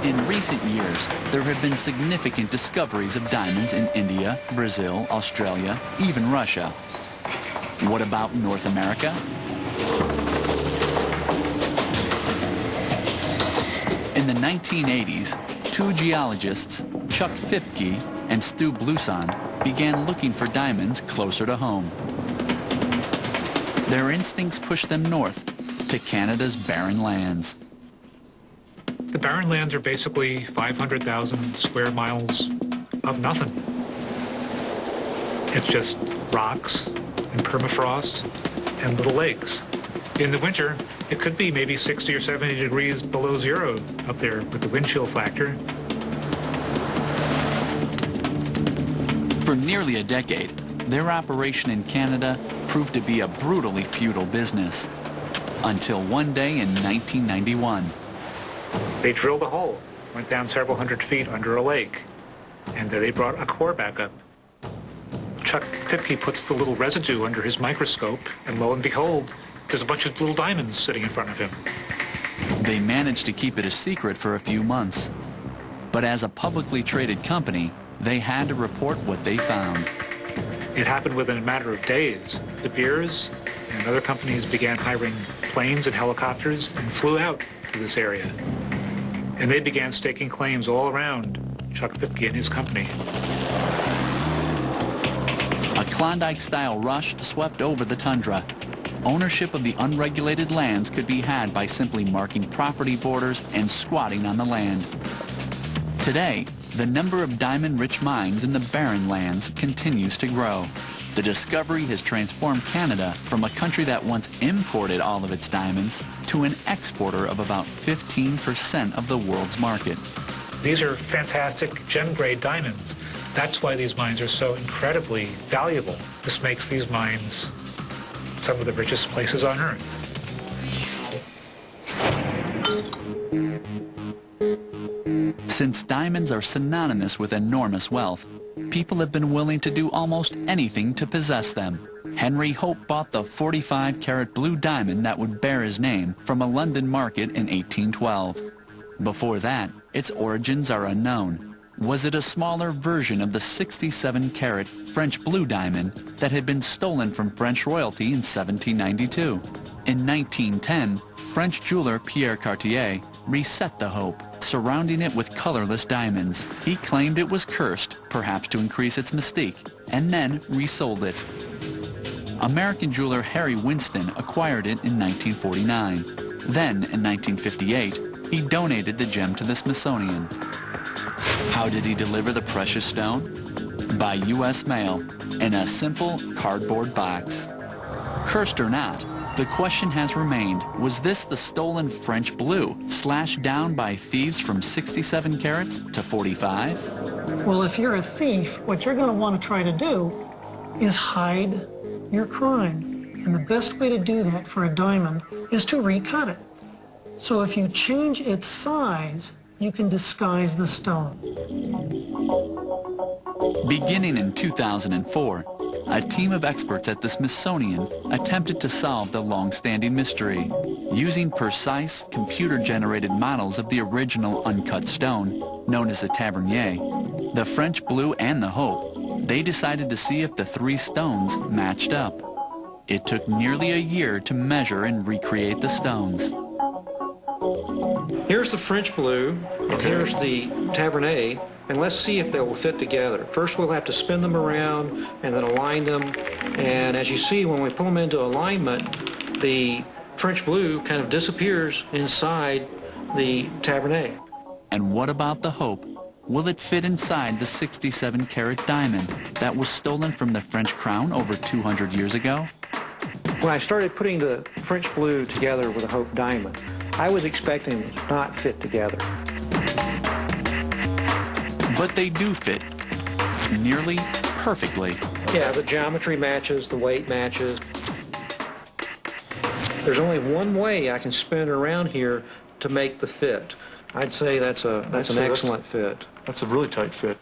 In recent years, there have been significant discoveries of diamonds in India, Brazil, Australia, even Russia. What about North America? In the 1980s, two geologists, Chuck Phipke and Stu Blouson, began looking for diamonds closer to home. Their instincts pushed them north to Canada's barren lands. The barren lands are basically 500,000 square miles of nothing. It's just rocks and permafrost and little lakes. In the winter, it could be maybe 60 or 70 degrees below zero up there with the wind chill factor. For nearly a decade, their operation in Canada proved to be a brutally futile business. Until one day in 1991. They drilled a hole, went down several hundred feet under a lake, and they brought a core back up. Chuck Phipke puts the little residue under his microscope, and lo and behold, there's a bunch of little diamonds sitting in front of him. They managed to keep it a secret for a few months. But as a publicly traded company, they had to report what they found. It happened within a matter of days. De Beers and other companies began hiring planes and helicopters and flew out to this area. And they began staking claims all around Chuck Phipke and his company. A Klondike-style rush swept over the tundra. Ownership of the unregulated lands could be had by simply marking property borders and squatting on the land. Today, the number of diamond-rich mines in the barren lands continues to grow. The discovery has transformed Canada from a country that once imported all of its diamonds to an exporter of about 15% of the world's market. These are fantastic gem-grade diamonds. That's why these mines are so incredibly valuable. This makes these mines some of the richest places on Earth. Since diamonds are synonymous with enormous wealth, people have been willing to do almost anything to possess them. Henry Hope bought the 45-carat blue diamond that would bear his name from a London market in 1812. Before that, its origins are unknown. Was it a smaller version of the 67-carat French blue diamond that had been stolen from French royalty in 1792? In 1910, French jeweler Pierre Cartier reset the Hope, surrounding it with colorless diamonds. He claimed it was cursed, perhaps to increase its mystique, and then resold it. American jeweler Harry Winston acquired it in 1949. Then, in 1958, he donated the gem to the Smithsonian. How did he deliver the precious stone? By U.S. mail, in a simple cardboard box. Cursed or not, the question has remained, was this the stolen French blue, slashed down by thieves from 67 carats to 45? Well, if you're a thief, what you're going to want to try to do is hide your crime. And the best way to do that for a diamond is to recut it. So if you change its size, you can disguise the stone. Beginning in 2004, a team of experts at the Smithsonian attempted to solve the long-standing mystery. Using precise, computer-generated models of the original uncut stone, known as the Tavernier, the French blue and the Hope, they decided to see if the three stones matched up. It took nearly a year to measure and recreate the stones. Here's the French blue, and here's the Tavernier, and let's see if they will fit together. First we'll have to spin them around and then align them, and as you see, when we pull them into alignment, the French blue kind of disappears inside the Tavernier. And what about the Hope? Will it fit inside the 67-carat diamond that was stolen from the French crown over 200 years ago? When I started putting the French blue together with a Hope diamond, I was expecting it to not fit together. But they do fit, nearly perfectly. Yeah, the geometry matches, the weight matches. There's only one way I can spin it around here to make the fit. I'd say that's an excellent fit. That's a really tight fit.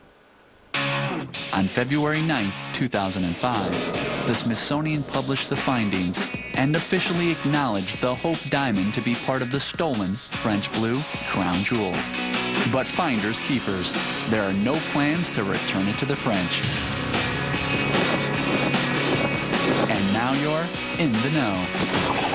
On February 9th, 2005, the Smithsonian published the findings and officially acknowledged the Hope diamond to be part of the stolen French blue crown jewel. But finders keepers. There are no plans to return it to the French. And now you're in the know.